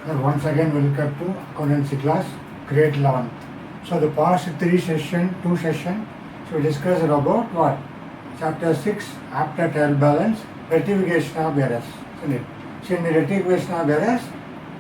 Once again, welcome to accountancy class, grade 11. So the past two sessions, so we discussed about what? Chapter 6, after trial balance, rectification of errors. Isn't it? So in the rectification of errors,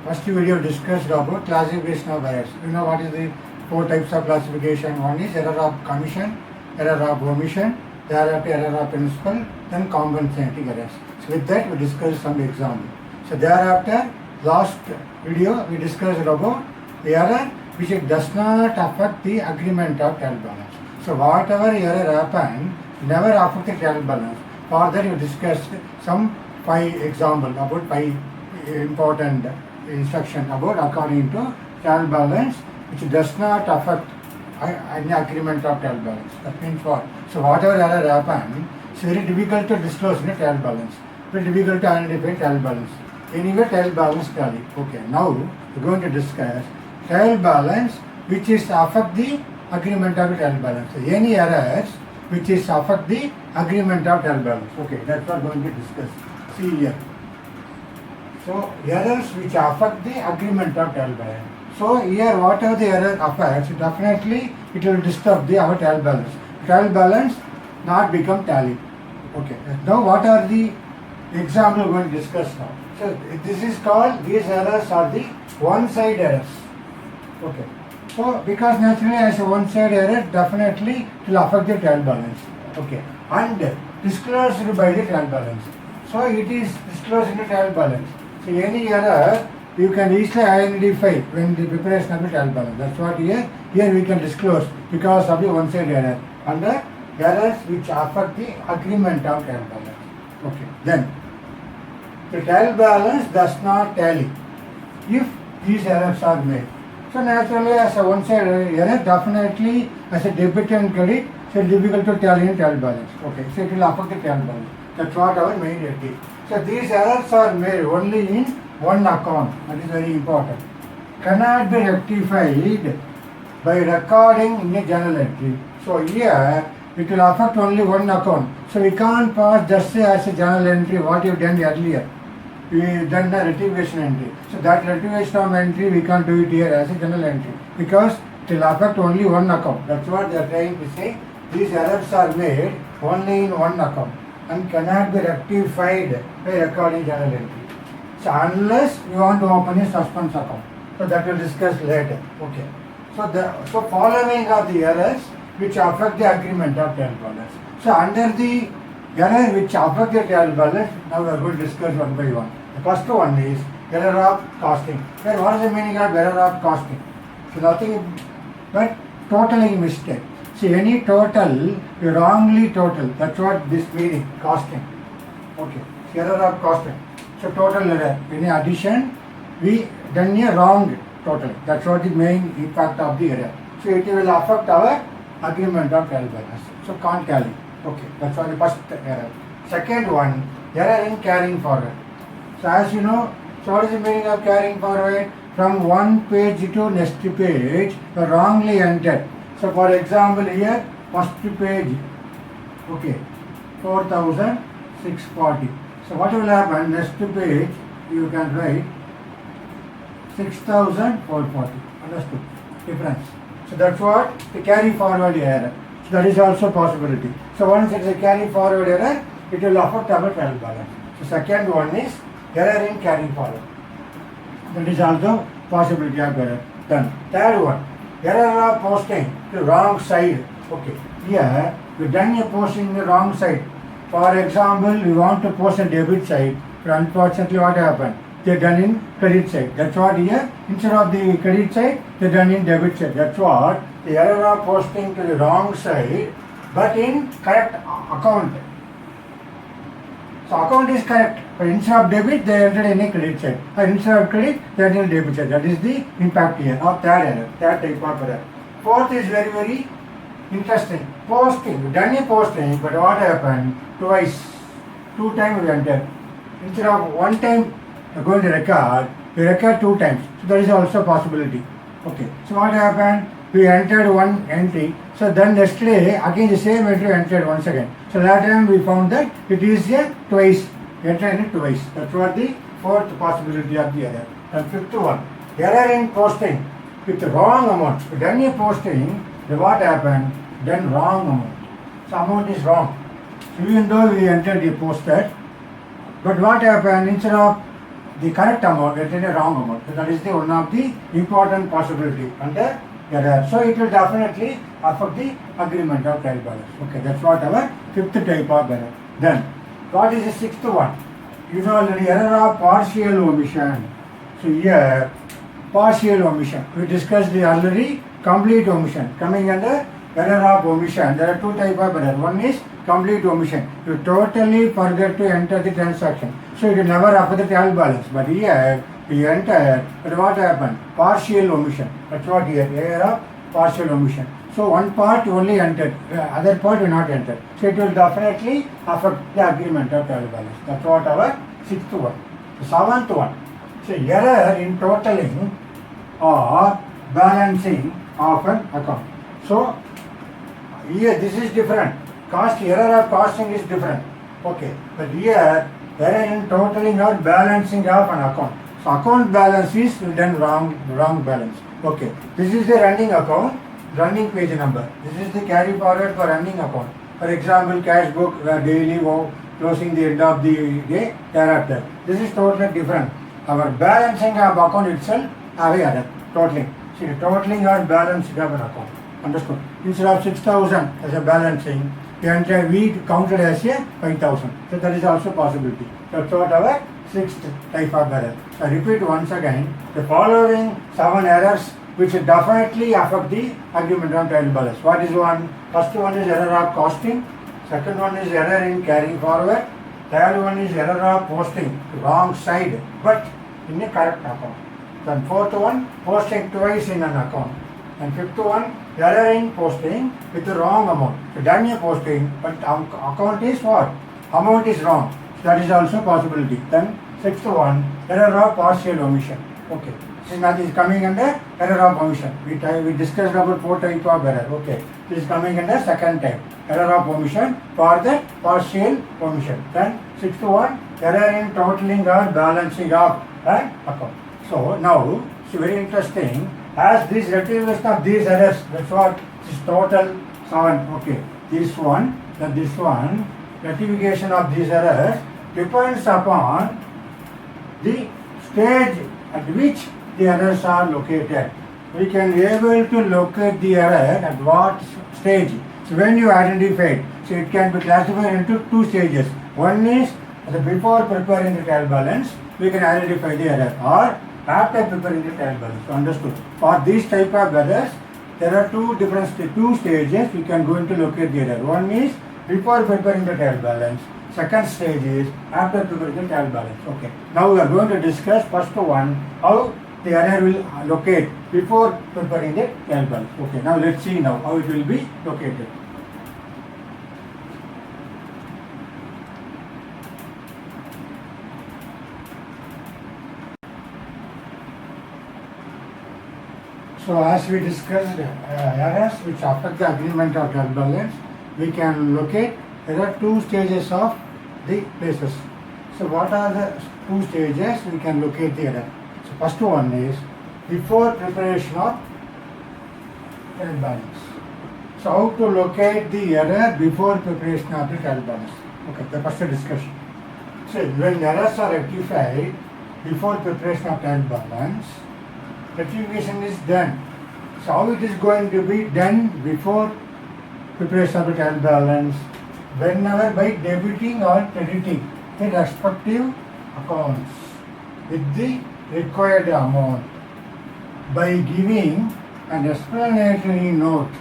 first video discussed about classification of errors. You know what is the four types of classification? One is error of commission, error of omission, thereafter error of principal, then compensating errors. So with that, we discussed some example. So thereafter, last video we discussed about the error which it does not affect the agreement of trial balance. So whatever error happened never affect the trial balance. For that we discussed some 5 examples about 5 important instruction about according to trial balance which does not affect any agreement of trial balance. That means what? So whatever error happened, it's very difficult to disclose in a trial balance. Very difficult to identify trial balance. Anyway, trial balance tally. Okay, now we're going to discuss trial balance which is affect the agreement of trial balance. So any errors which is affect the agreement of trial balance. Okay, that's what we're going to discuss. See here. So errors which affect the agreement of trial balance. So here whatever the error affects, definitely it will disturb the our trial balance. Trial balance not become tally. Okay. Now what are the example we are going to discuss now? So this is called, these errors are the one-side errors. Okay. So because naturally as a one-side error, definitely it will affect the trial balance. Okay. And disclosed by the trial balance. So it is disclosed in the trial balance. So any error you can easily identify when the preparation of the trial balance. That's what here we can disclose because of the one-side error. And the errors which affect the agreement of trial balance. Okay. Then the trial balance does not tally if these errors are made. So naturally as a one-side error, definitely as a debit and credit, so it's difficult to tally in trial balance. Okay, so it will affect the trial balance. That's what our main idea. So these errors are made only in one account. That is very important. Cannot be rectified by recording in a journal entry. So here it will affect only one account. So we can't pass just say as a journal entry what you've done earlier. We done the rectification entry. So that rectification of entry we can't do it here as a journal entry because it will affect only one account. That's what they are trying to say. These errors are made only in one account and cannot be rectified by recording journal entry. So unless you want to open a suspense account. So that we'll discuss later. Okay. So following are the errors which affect the agreement of trial balance. So under the error which affect the trial balance, now we are going to discuss one by one. The first one is error of costing. Then what is the meaning of error of costing? So nothing but totaling mistake. See any total, you wrongly total. That's what this meaning, costing. Okay. Error of costing. So total error. Any addition, we done a wrong total. That's what the main impact of the error. So it will affect our agreement of trial balance. So can't tally. Okay, that's why the first error. Second one, error in carrying forward. So as you know, so what is the meaning of carrying forward? From one page to next page, you wrongly entered. So for example here, first page, okay, 4,640. So what will happen? Next page, you can write 6,440. Understood? Difference. So that's what the carry forward error. So that is also possibility. So once it is a carry forward error, it will affect our trial balance. So second one is error in carrying forward. That is also possibility of error. Done. Third one, error of posting the wrong side. Okay. Here we done a posting in the wrong side. For example, we want to post a debit side, but unfortunately what happened? They done in credit side. That's what here, instead of the credit side, they done in debit side. That's what the error of posting to the wrong side, but in correct account. So account is correct, but instead of debit, they entered in a credit side. Or instead of credit, they entered in debit side. That is the impact here, or third error, third type of error. Fourth is very, very interesting. Posting, we done a posting, but what happened? Twice, 2 times we entered. Instead of 1 time going to record, we record 2 times. So that is also a possibility. Okay. So what happened? We entered one entry. So then next day, again the same entry entered once again. So that time we found that it is a twice. Entered in it twice. That's what the fourth possibility of the error. And fifth one, error in posting with wrong amount. So done a posting, then what happened? Then wrong amount. So amount is wrong. So even though we entered the posted, but what happened? Instead of the correct amount, we entered a wrong amount. So that is the one of the important possibility under error. So it will definitely affect the agreement of trial balance. Okay, that's what our fifth type of error. Then, what is the sixth one? You know the error of partial omission. So here, partial omission. We discussed the already complete omission. Coming under error of omission, there are two types of error. One is complete omission. You totally forget to enter the transaction. So it will never affect the trial balance. But here, you enter, but what happened? Partial omission. That's what here, error of partial omission. So one part only entered, other part will not enter. So it will definitely affect the agreement of trial balance. That's what our sixth one. The seventh one. So error in totaling or balancing of an account. So here this is different. Cost error of costing is different. Okay. But here error in totaling or balancing of an account. So account balance is done wrong balance. Okay. This is the running account, running page number. This is the carry forward for running account. For example, cash book daily closing the end of the day thereafter. This is totally different. Our balancing of account itself have a totaling. See, totaling or balancing of an account. Understood? Instead of 6,000 as a balancing, we counted as a 5,000. So that is also possibility. That's what our sixth type of error. I repeat once again, the following 7 errors which definitely affect the agreement on trial balance. What is one? First one is error of costing. Second one is error in carrying forward. Third one is error of posting wrong side but in a correct account. Then fourth one, posting twice in an account. And fifth one, error in posting with the wrong amount. So done a posting, but account is what? Amount is wrong. So that is also possibility. Then sixth one, error of partial omission. Okay. So that is coming under error of omission. We discussed about 4 types of error. Okay. This is coming under second type. Error of omission for the partial omission. Then sixth one, error in totaling or balancing of an account. So now it's very interesting. As this rectification of these errors, that's what is total 7. Okay. This one, then this one, rectification of these errors depends upon the stage at which the errors are located. We can be able to locate the error at what stage. So when you identify it, so it can be classified into 2 stages. One is before preparing the trial balance, we can identify the error, or after preparing the trial balance. So understood. For these type of errors, there are 2 stages we can go into locate the error. One is before preparing the trial balance. Second stage is after preparing the trial balance. Okay. Now we are going to discuss first one, how the error will locate before preparing the trial balance. Okay. Now let's see now how it will be located. So as we discussed errors which affect the agreement of trial balance, we can locate there are 2 stages of the places. So what are the 2 stages we can locate the error? So first one is before preparation of trial balance. So how to locate the error before preparation of the trial balance? Okay, the first discussion. So when errors are rectified before preparation of trial balance, rectification is done. So how it is going to be done before preparation of the trial balance? Whenever by debiting or crediting the respective accounts with the required amount by giving an explanatory note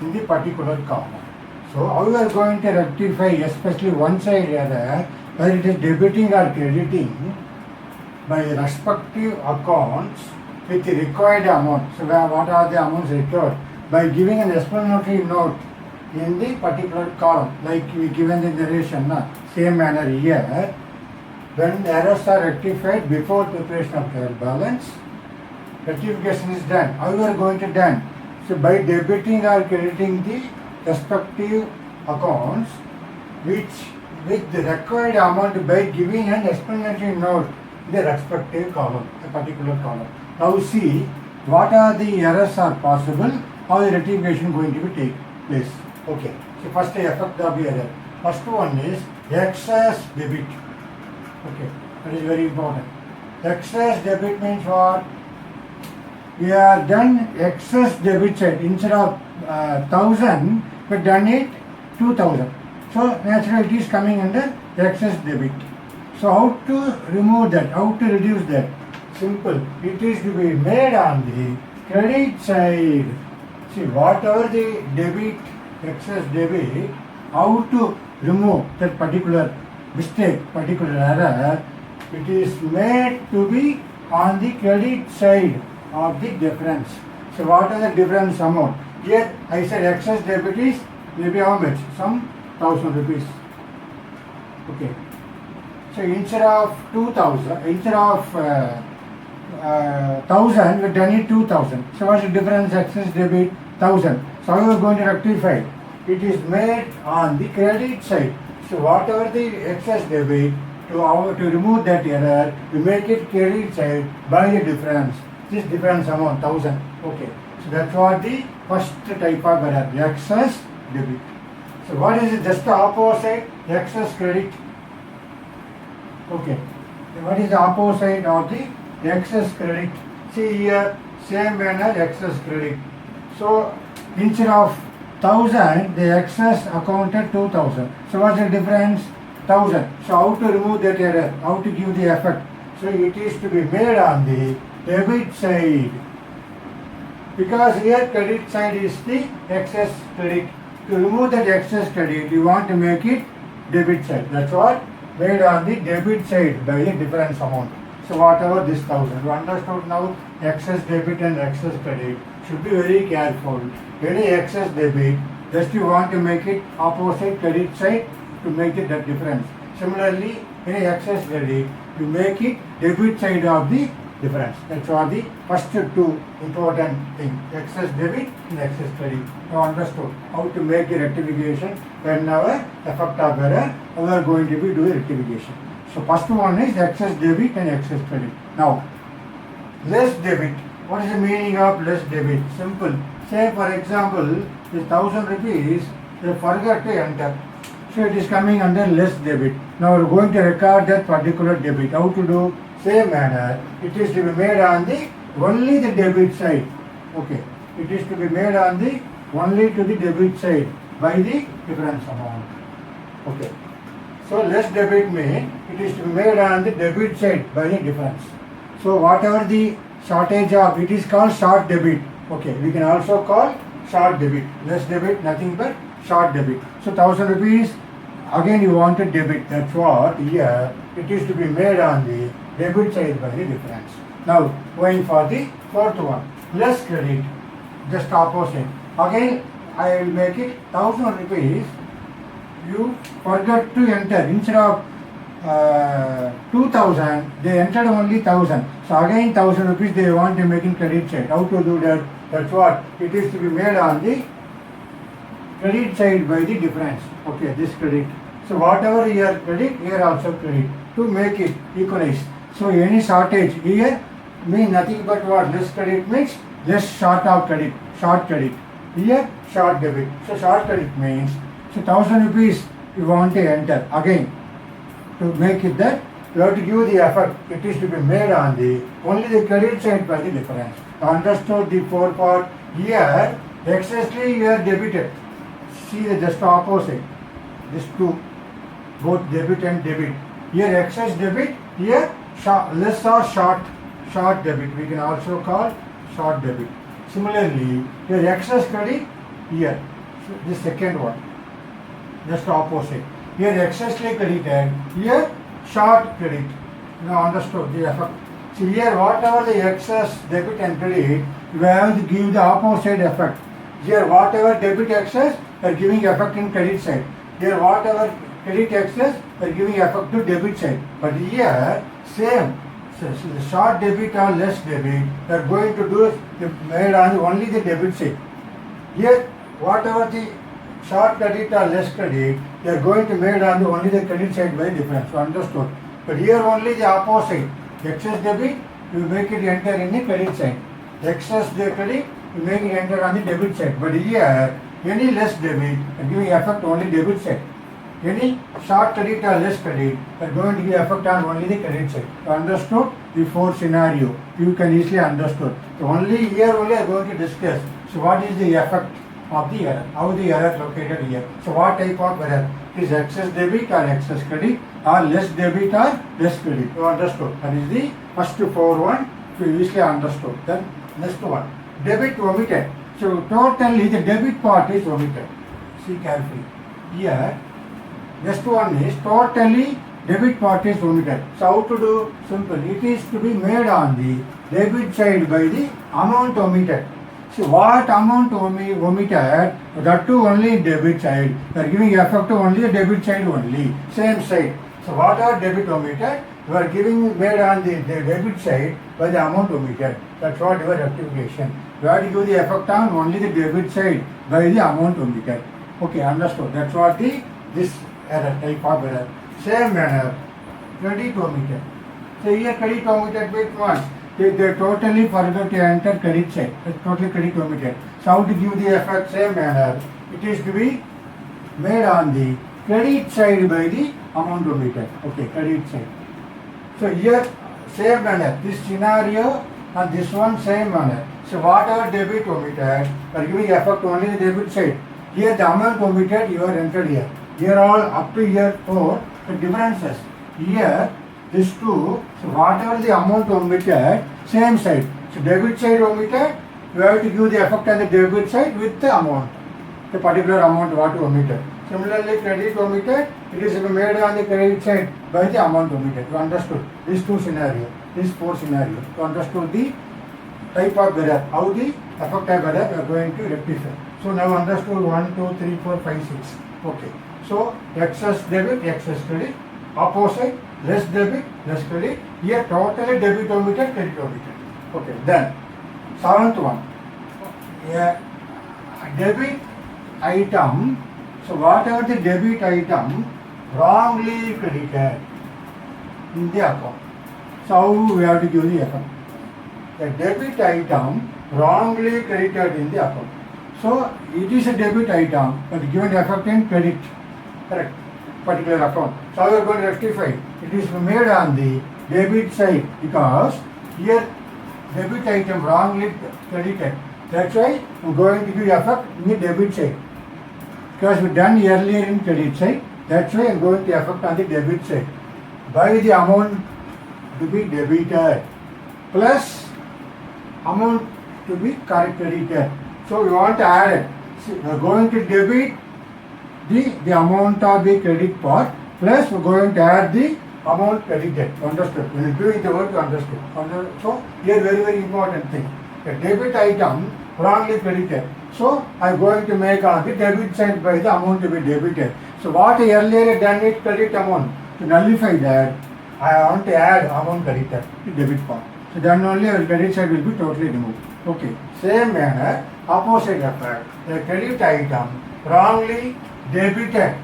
in the particular column. So how we are going to rectify especially one side error where it is debiting or crediting by respective accounts with the required amount. So what are the amounts required? By giving an explanatory note in the particular column, like we given the narration, same manner here. When errors are rectified before preparation of trial balance, rectification is done. How we are going to done? So by debiting or crediting the respective accounts which with the required amount by giving an explanatory note in the respective column, a particular column. Now see what are the errors are possible, how the rectification going to be take place. Okay. So first the effect of the error. First one is excess debit. Okay, that is very important. Excess debit means what? We have done excess debit side instead of 1000, we have done it 2000. So naturally it is coming under excess debit. So how to remove that? How to reduce that? Simple. It is to be made on the credit side. See, whatever the debit, excess debit, how to remove that particular mistake, particular error, it is made to be on the credit side of the difference. So what are the difference amount? Here I said excess debit is maybe how much? Some 1000 rupees. Okay. So instead of 2000, instead of 1000, we done it 2000. So what's the difference? Excess debit 1000. So how are we going to rectify? It is made on the credit side. So whatever the excess debit, to remove that error, we make it credit side by the difference. This difference amount 1000. Okay. So that's what the first type of error, excess debit. So what is it? Just the opposite, excess credit. Okay. So what is the opposite of the excess credit? See here, same manner excess credit. So instead of 1000, the excess accounted 2000. So what's the difference? 1000. So how to remove that error? How to give the effect? So it is to be made on the debit side. Because here credit side is the excess credit. To remove that excess credit, you want to make it debit side. That's what made on the debit side by the difference amount. So whatever this 1000. You understood now excess debit and excess credit. Should be very careful. Any excess debit, just you want to make it opposite credit side to make it that difference. Similarly, any excess credit, you make it debit side of the difference. That's what the first two important things. Excess debit and excess credit. You understood how to make the rectification whenever effect of error, we are going to be doing rectification. So first one is excess debit and excess credit. Now, less debit. What is the meaning of less debit? Simple. Say for example, the 1000 rupees, they forgot to enter. So it is coming under less debit. Now we are going to record that particular debit. How to do? Same manner. It is to be made on the only the debit side. Okay. It is to be made on the only to the debit side by the difference amount. Okay. So less debit means it is to be made on the debit side by the difference. So whatever the shortage of, it is called short debit. Okay, we can also call short debit. Less debit, nothing but short debit. So 1000 rupees, again you want to debit. That's what here it is to be made on the debit side by the difference. Now going for the fourth one, less credit, just opposite. Again I will make it 1000 rupees. You forgot to enter instead of 2000, they entered only 1000. So again 1000 rupees they want to make in credit side. How to do that? That's what it is to be made on the credit side by the difference. Okay, this credit. So whatever here credit, here also credit to make it equalize. So any shortage here means nothing but what? Less credit means less short of credit, short credit. Here short debit. So short credit means, so 1000 rupees you want to enter again. To make it that, you have to give the effort. It is to be made on the only the credit side by the difference. Understood the four part? Here, excessly you are debited. See the just opposite. These two, both debit and debit. Here excess debit, here less or short debit. We can also call short debit. Similarly, here excess credit, here. So the second one, just opposite. Here excessly credited, here short credit. Now understood the effect. See here whatever the excess debit and credit, you have to give the opposite effect. Here whatever debit excess, you are giving effect in credit side. Here whatever credit excess, you are giving effect to debit side. But here same. So the short debit or less debit, you are going to do made on only the debit side. Here whatever the short credit or less credit, they are going to made on only the credit side by difference. So understood. But here only the opposite. Excess debit, you make it enter in the credit side. Excess credit, you make it enter on the debit side. But here, any less debit are giving effect only debit side. Any short credit or less credit are going to give effect on only the credit side. You understood the four scenario? You can easily understood. So only here only I am going to discuss. So what is the effect of the error? How the error located here? So what type of error? Is excess debit or excess credit, or less debit or less credit? You understood? That is the first four one. You easily understood. Then next one, debit omitted. So totally the debit part is omitted. See carefully. Here, next one is totally debit part is omitted. So how to do? Simple. It is to be made on the debit side by the amount omitted. So what amount omitted, that too only debit side. They are giving effect to only the debit side only, same side. So what are debit omitted, you are giving made on the debit side by the amount omitted. That's what your rectification. You have to give the effect on only the debit side by the amount omitted. Okay, understood. That's what this error, type of error. Same manner, credit omitted. So here credit omitted with once. They totally forgot to enter credit side. It's totally credit omitted. So how to give the effect? Same manner. It is to be made on the credit side by the amount omitted. Okay, credit side. So here same manner. This scenario and this one same manner. So whatever debit omitted, are giving effect only the debit side. Here the amount omitted you are entered here. Here all up to here 4 the differences. Here this two, so whatever the amount omitted, same side. So debit side omitted, you have to give the effect on the debit side with the amount, the particular amount what you omitted. Similarly, credit omitted, it is made on the credit side by the amount omitted. You understood these two scenarios, these four scenarios. You understood the type of error, how the effect of error you are going to rectify. So now understood 1, 2, 3, 4, 5, 6. Okay. So excess debit, excess credit, opposite. Less debit, less credit. Here totally debit omitted, credit omitted. Okay, then seventh one. A debit item. So whatever the debit item wrongly credited in the account. So how we have to give the account? A debit item wrongly credited in the account. So it is a debit item, but given effect in credit. Correct. Particular account. So we are going to rectify. It is made on the debit side because here debit item wrongly credited. That's why I am going to give effect in the debit side. Because we done earlier in credit side, that's why I am going to effect on the debit side. By the amount to be debited plus amount to be credited. So we want to add it. So we are going to debit the amount of the credit part plus we are going to add the amount credited. Understood? When you do it the work, you understood. So here very important thing. A debit item wrongly credited. So I am going to make on the debit side by the amount to be debited. So what I earlier done it credit amount. To nullify that, I want to add amount credited to debit part. So then only our credit side will be totally removed. Okay. Same manner, opposite effect. The credit item wrongly debited.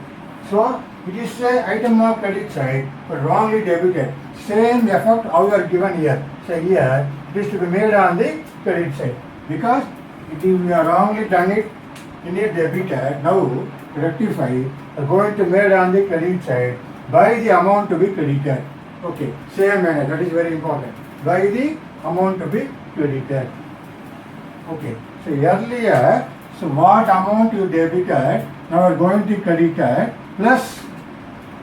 So it is a item of credit side but wrongly debited. Same effect how you are given here. So here it is to be made on the credit side because it is we are wrongly done it in a debited. Now rectify we are going to made on the credit side by the amount to be credited. Okay, same manner, that is very important. By the amount to be credited. Okay, so earlier, so what amount you debited, now we are going to credited plus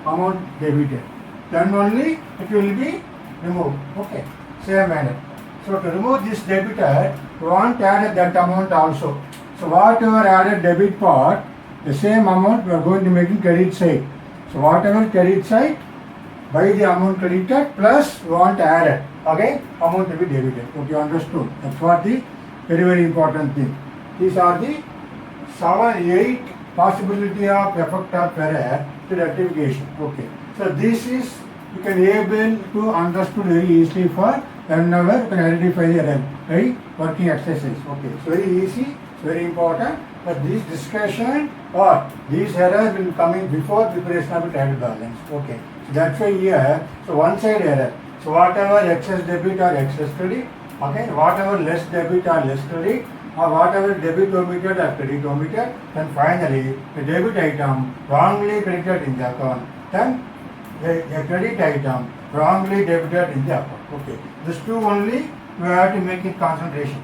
amount debited. Then only it will be removed. Okay, same manner. So to remove this debited, we want to add that amount also. So whatever added debit part, the same amount we are going to make in credit side. So whatever credit side, by the amount credited plus we want to add it. Okay, amount to be debited. Okay, understood. That's what the very important thing. These are the 7-8 possibility of effect of error to rectification. Okay. So this is you can able to understood very easily for whenever you can identify the error by working exercise. Okay. It's very easy, it's very important. But this discussion or these errors will come in before preparation of the trial balance. Okay. So that's why here, so one side error. So whatever excess debit or excess credit, okay, whatever less debit or less credit, or whatever debit omitted or credit omitted, then finally the debit item wrongly credited in the account, then a credit item wrongly debited in the account. Okay, this two only we have to make it concentration.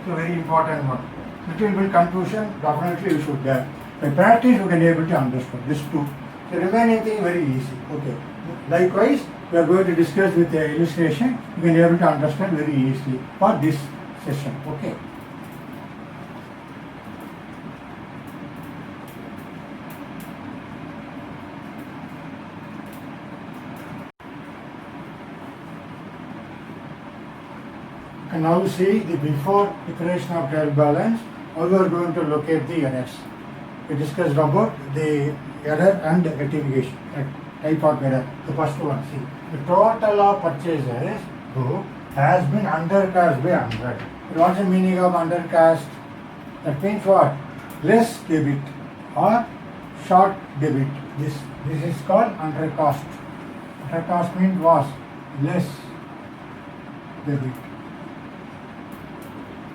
So very important one. Little bit confusion, definitely you should have. By practice you can be able to understand this two. The remaining thing very easy. Okay. Likewise, we are going to discuss with the illustration. You can be able to understand very easily for this session. Okay. You can now see the before declaration of trial balance. How we are going to locate the errors. We discussed about the error and rectification. Type of error. The first one, see, the total of purchases book has been undercast by 100. What's the meaning of undercast? That means what? Less debit or short debit. This is called undercast. Undercast means what? Less debit.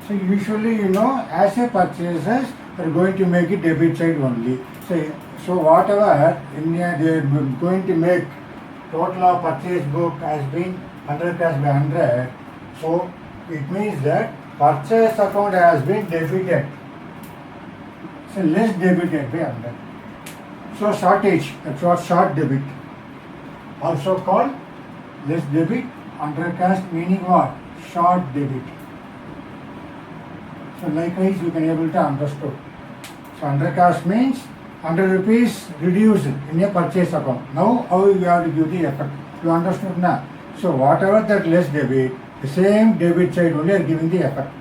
So usually as a purchases they are going to make it debit side only. So whatever they are going to make total of purchase book has been undercast by 100. So it means that purchase account has been debited. So less debited by 100. So shortage, that's what short debit. Also called less debit, undercast meaning what? Short debit. So likewise you can able to understand. So undercast means 100 rupees reduced in a purchase account. Now how you have to give the effect? You understood now? So whatever that less debit, the same debit side only are giving the effect.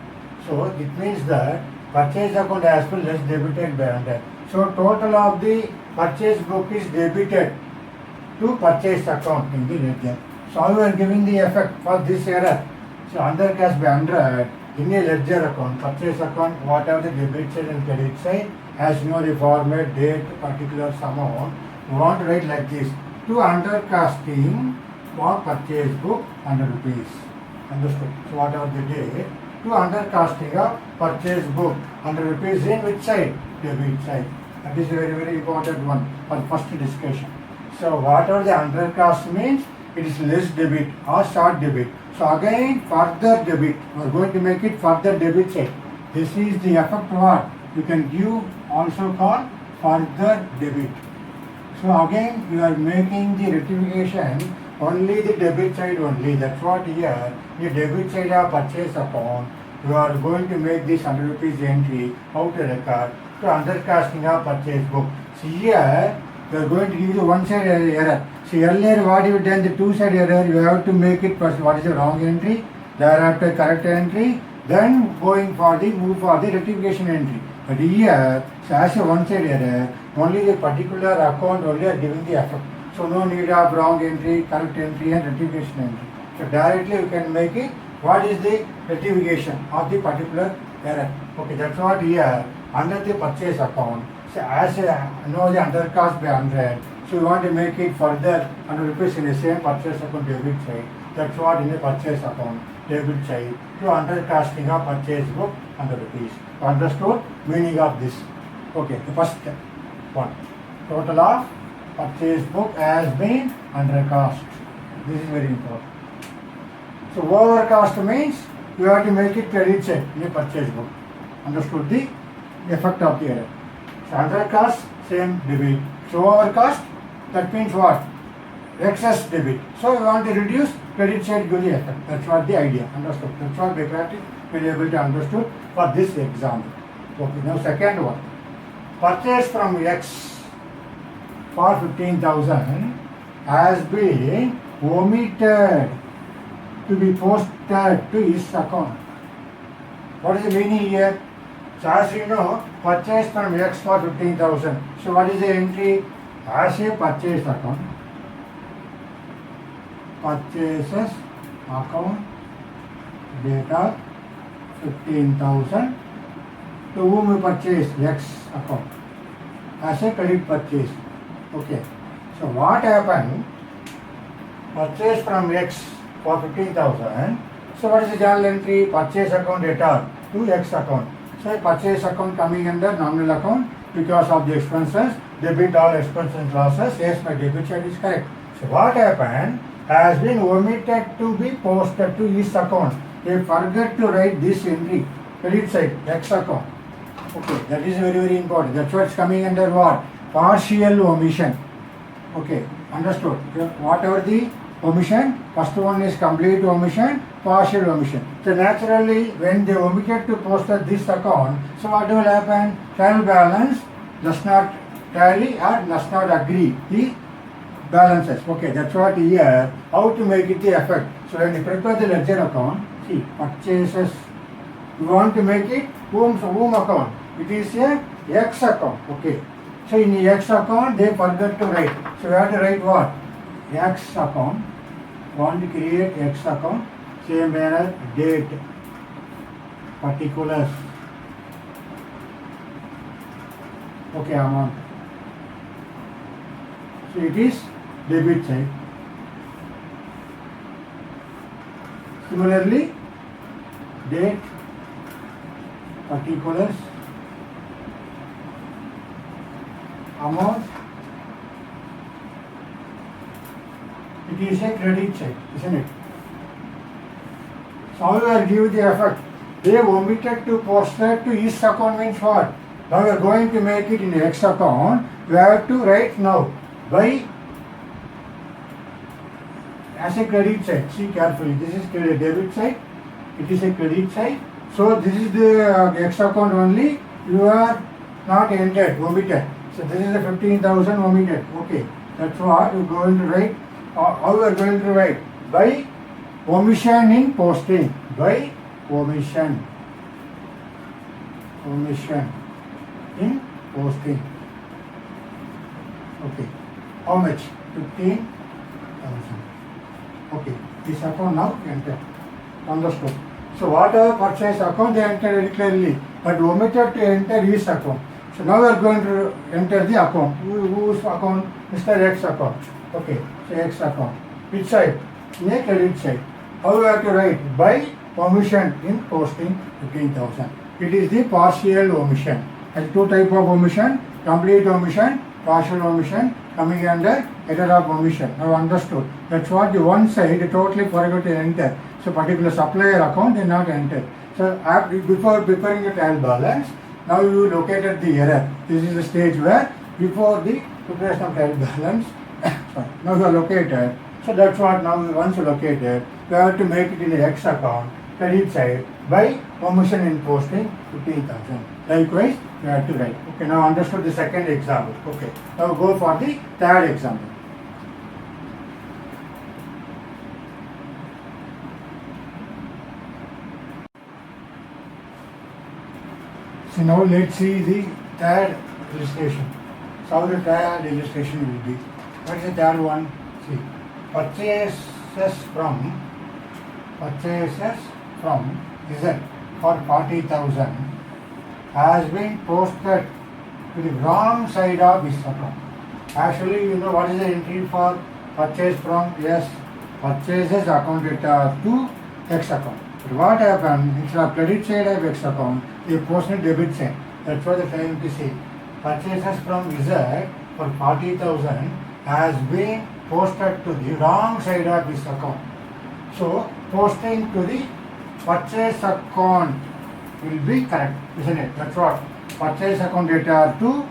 So it means that purchase account has been less debited by 100. So total of the purchase book is debited to purchase account in the ledger. So how you are giving the effect for this error? So undercast by 100 in a ledger account, purchase account, whatever the debit side and credit side, as the format, date, particular sum amount, we want to write like this. To undercasting for purchase book 100 rupees. Understood? So whatever the date, to undercasting of purchase book 100 rupees in which side? Debit side. That is a very, very important one for first discussion. So whatever the undercast means, it is less debit or short debit. So again further debit, we are going to make it further debit side. This is the effect what? You can give also called further debit. So again you are making the rectification only the debit side only. That's what here, the debit side of purchase account, you are going to make this 100 rupees entry, how to record, to undercasting of purchase book. See here, you are going to give the one side error. See earlier what you done, the two side error, you have to make it first what is the wrong entry, thereafter correct entry, then move for the rectification entry. But here, so as a one side error, only the particular account only are giving the effect. So no need of wrong entry, correct entry and rectification entry. So directly you can make it, what is the rectification of the particular error. Okay, that's what here, under the purchase account. So as the undercast by 100, so you want to make it further 100 rupees in the same purchase account debit side. That's what in the purchase account debit side to undercasting of purchase book 100 rupees. Understood meaning of this? Okay, the first one. Total of purchase book has been undercast. This is very important. So overcast means you have to make it credit side in the purchase book. Understood the effect of the error. So undercast, same debit. So overcast, that means what? Excess debit. So we want to reduce credit side to the effect. That's what the idea. Understood? That's what we practice will be able to understood for this example. Okay, now second one. Purchase from X for 15,000 has been omitted to be posted to his account. What is the meaning here? So as you know, purchase from X for 15,000. So what is the entry? As a purchase account. Purchases account data 15,000. To whom we purchase? X account. As a credit purchase. Okay. So what happened? Purchase from X for 15,000. So what is the journal entry? Purchase account return to X account. So purchase account coming under nominal account because of the expenses, debit all expenses and losses. Yes, my debit side is correct. So what happened has been omitted to be posted to this account. They forget to write this entry, credit side, X account. Okay, that is very, very important. That's why it's coming under what? Partial omission. Okay, understood. Whatever the omission, first one is complete omission, partial omission. So naturally, when they omitted to post this account, so what will happen? Trial balance does not tally or does not agree the balances. Okay, that's what here, how to make it the effect. So when you prepare the ledger account, see, purchases, you want to make it whom account? It is a X account. Okay. So in the X account, they forget to write. So we have to write what? X account. Want to create X account. Same manner, date, particulars. Okay, amount. So it is debit side. Similarly, date, particulars, amount, it is a credit side, isn't it? So how we are give the effect? They have omitted to post that to each account means what? Now we are going to make it in the X account. We have to write now by as a credit side. See carefully. This is credit debit side. It is a credit side. So this is the X account only. You are not entered, omitted. So this is the 15,000 omitted. Okay. That's what you are going to write. How you are going to write? By omission in posting. By omission. Omission in posting. Okay. How much? 15,000. Okay. This account now entered. Understood. So whatever purchase account they entered very clearly, but omitted to enter his account. So now we are going to enter the account. Whose account? Mr. X account. Okay. So X account. Which side? In a credit side. How we have to write? By omission in posting 15,000. It is the partial omission. There are two types of omission: complete omission, partial omission, coming under error of omission. Now understood. That's what the one side they totally forgot to enter. So particular supplier account they not entered. So before preparing the trial balance, now you located the error. This is the stage where before the preparation of trial balance, sorry, now you are located. So that's what now once you located, you have to make it in the X account, credit side, by omission in posting 15,000. Likewise, you have to write. Okay, now understood the second example. Okay, now go for the third example. So now let's see the third illustration. So how the third illustration will be. What is the third one? See, purchases from Z for 40,000 has been posted to the wrong side of this account. Actually, you know what is the entry for purchase from? Yes, purchases account data to X account. But what happened? Instead of credit side of X account, they posted debit side. That's what they're trying to say. Purchases from Z for 40,000 has been posted to the wrong side of this account. So, posting to the purchase account will be correct, isn't it? That's what. Purchase account data to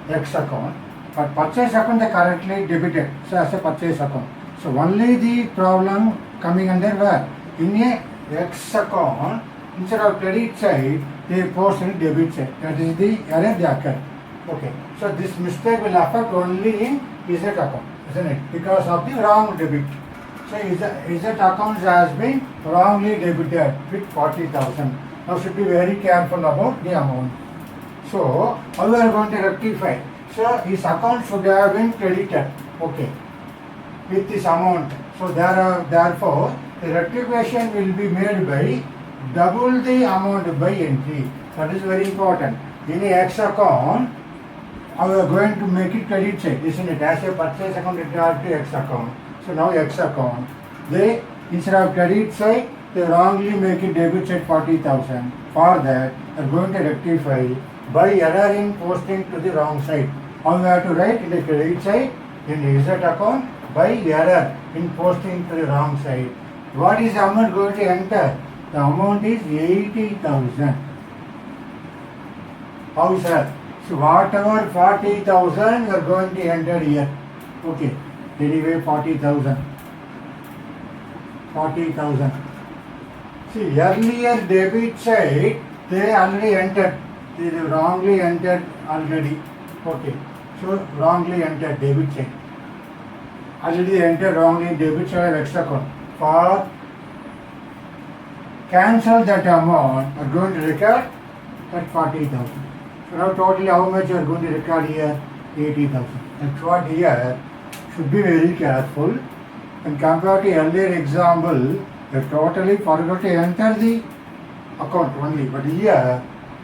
X account. But purchase account they correctly debited. So, as a purchase account. So, only the problem coming under where? In a X account, instead of credit side, they post in debit side. That is the error they occurred. Okay. So, this mistake will affect only in Z account, isn't it? Because of the wrong debit. So, Z account has been wrongly debited with 40,000. Now, should be very careful about the amount. So, how we are going to rectify? So, his account should have been credited. Okay. With this amount. So, therefore, the rectification will be made by double the amount by entry. That is very important. In a X account, we are going to make it credit side, isn't it? As a purchase account, it has to X account. So now X account, they Instead of credit side, they wrongly make it debit side 40,000. For that, they are going to rectify by error in posting to the wrong side. How we have to write in the credit side in the asset account by error in posting to the wrong side. What is the amount going to enter? The amount is 80,000. How is that? So whatever 40,000 you are going to enter here. Okay. Anyway, 40,000. 40,000. See, earlier debit side, they already entered. They wrongly entered already. Okay. So, wrongly entered debit side. Already entered wrongly debit side of X account. For cancel that amount, are going to record at 40,000. So now totally how much you are going to record here? 80,000. That's what here should be very careful. And compared to earlier example, they totally forgot to enter the account only. But here,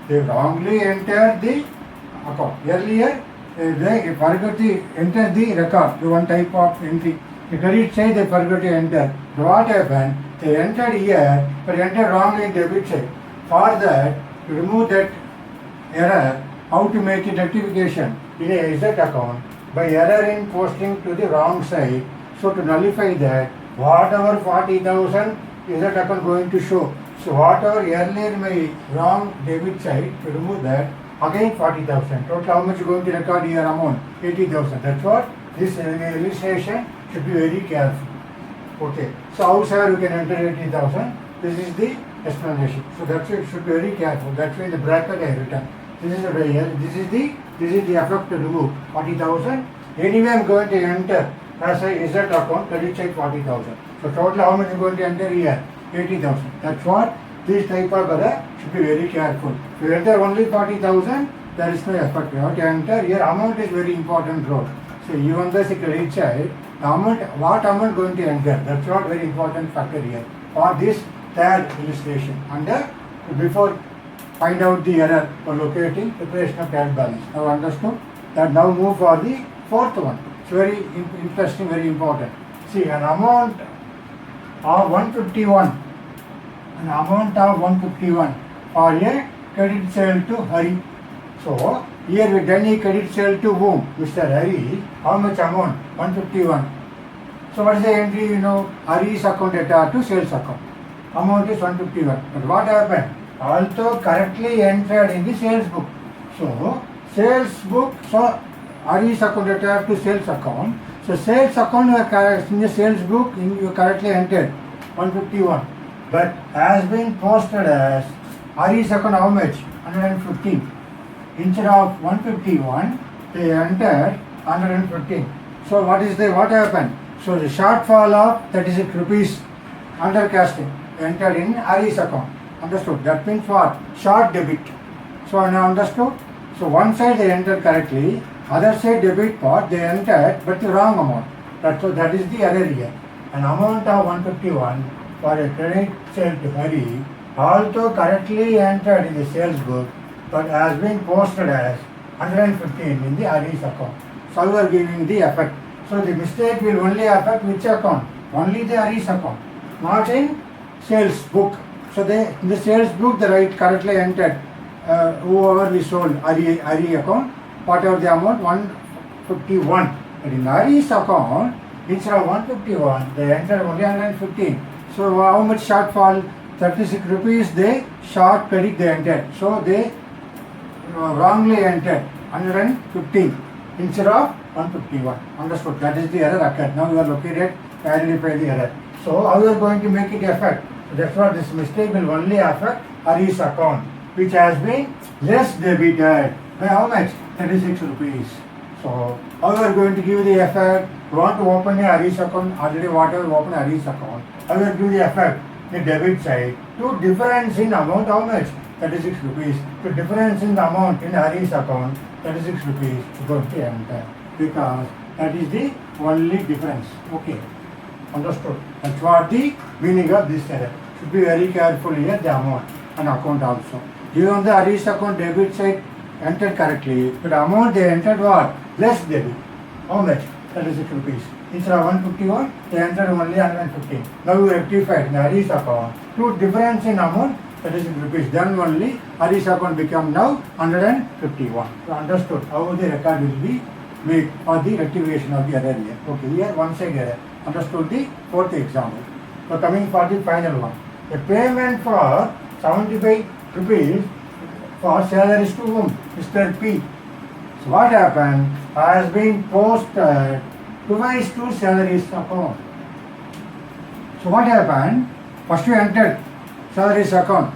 they wrongly entered the account. Earlier, they forgot to enter the record, the one type of entry. The credit side they forgot to enter. So what happened? They entered here, but entered wrongly in debit side. For that, to remove that error, how to make it rectification in a asset account by error in posting to the wrong side. So to nullify that, whatever 40,000 is that account going to show. So whatever earlier my wrong debit side, to remove that, again 40,000. Total how much going to record here amount? 80,000. That's what this illustration should be very careful. Okay. So how sir you can enter 80,000? This is the explanation. So that's why it should be very careful. That's why the bracket I written. This is the effect to remove 40,000. Anyway, I'm going to enter as a Z account credit side 40,000. So total how much I'm going to enter here? 80,000. That's what this type of error should be very careful. If you enter only 40,000, there is no effect. You have to enter here. Amount is very important role. So even the credit side, what amount going to enter? That's what very important factor here for this third illustration. And before find out the error for locating preparation of trial balance. Now understood? That now move for the fourth one. It's very interesting, very important. See, an amount of 151. An amount of 151 for a credit sale to Hari. So, here we done a credit sale to whom? Mr. Hari. How much amount? 151. So, what is the entry? Hari's account data to sales account. Amount is 151. But what happened? Also correctly entered in the sales book. So, sales book, so Hari's account data to sales account. So, sales account in the sales book you correctly entered 151. But has been posted as Hari's account how much? 115. Instead of 151, they entered 115. So what happened? So the shortfall of 36 rupees under casting entered in Hari's account. Understood? That means for short debit. So now understood? So one side they entered correctly, other side debit part they entered but the wrong amount. That is the error here. An amount of 151 for a credit sale to Hari also correctly entered in the sales book but has been posted as 115 in the Hari's account. So we are giving the effect. So the mistake will only affect which account? Only the Hari's account, not in sales book. So in the sales book the right correctly entered whoever we sold Hari account, whatever the amount 151. But in Hari's account, instead of 151, they entered only 115. So how much shortfall? 36 rupees they short credit they entered. So they wrongly entered 115 instead of 151. Understood? That is the error occurred. Now you are located to identify the error. So how you are going to make it affect? That's what this mistake will only affect Hari's account, which has been less debited by how much? 36 rupees. So how you are going to give the effect? You want to open a Hari's account, already whatever open Hari's account. How you are give the effect? The debit side to difference in amount how much? 36 rupees. To difference in the amount in Hari's account, 36 rupees is going to enter. Because that is the only difference. Okay. Understood? That's what the meaning of this error. Should be very careful here the amount and account also. Even the Hari's account debit side entered correctly, but amount they entered what? Less debit. How much? 36 rupees. Instead of 151, they entered only 115. Now you rectified in the Hari's account. Two difference in amount, 36 rupees. Then only Hari's account become now 151. So understood how the record will be made or the rectification of the error here. Okay, here one side error. Understood the fourth example. So coming for the final one. A payment for 75 rupees for salaries to whom? Mr. P. So what happened? Has been posted twice to salaries account. So what happened? First you entered salaries account.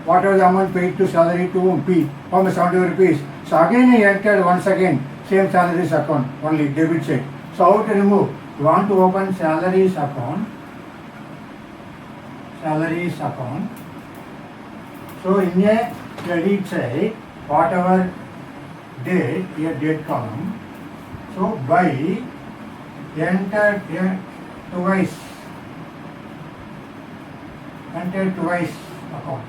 What was the amount paid to salary to whom? P. How much? 70 rupees. So again he entered once again same salaries account, only debit check. So how to remove? You want to open salaries account. Salaries account. So in a credit side, whatever date, here date column. So by entered here twice. Entered twice account.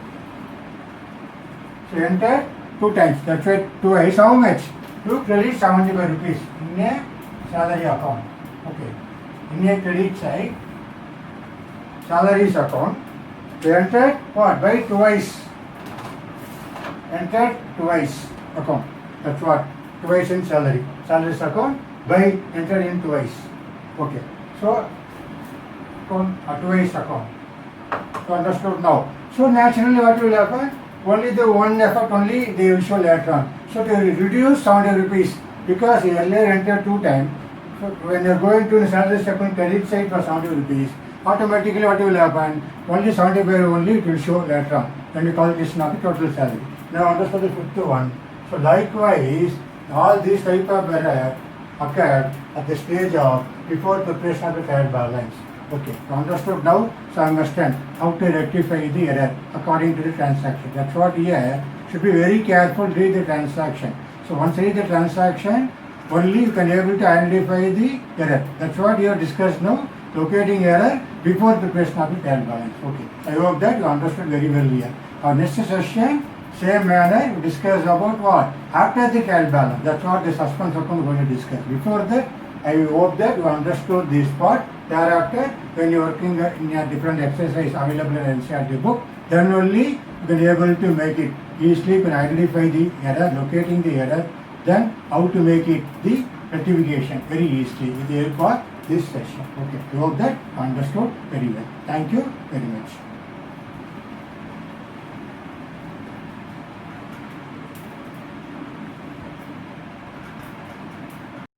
So entered two times. That's why twice. How much? You credit 75 rupees in a salary account. Okay. In a credit side, salaries account. They entered what? By twice. Entered twice account. That's what? Twice in salary. Salaries account by entered in twice. Okay. So twice account. So understood now. So naturally what will happen? Only the one effect only they will show later on. So to reduce 70 rupees because he earlier entered two times. So when you are going to the salary account credit side for 70 rupees, automatically what will happen? Only 75 only it will show later on. When you calculation of the total salary. Now understood the fifth one. So likewise, all these type of error occurred at the stage of before preparation of the trial balance. Okay, so understood now. So I understand how to rectify the error according to the transaction. That's what here should be very careful to read the transaction. So once you read the transaction, only you can able to identify the error. That's what you have discussed now. Locating error before preparation of the trial balance. Okay, I hope that you understood very well here. Our next session, same manner, we discuss about what? After the trial balance. That's what the suspense account is going to discuss. Before that, I hope that you understood this part. Thereafter, when you are working in a different exercise available in NCERT book, then only you can be able to make it easily. You can identify the error, locating the error, then how to make it the rectification very easily with the help of this session. Okay, I hope that you understood very well. Thank you very much.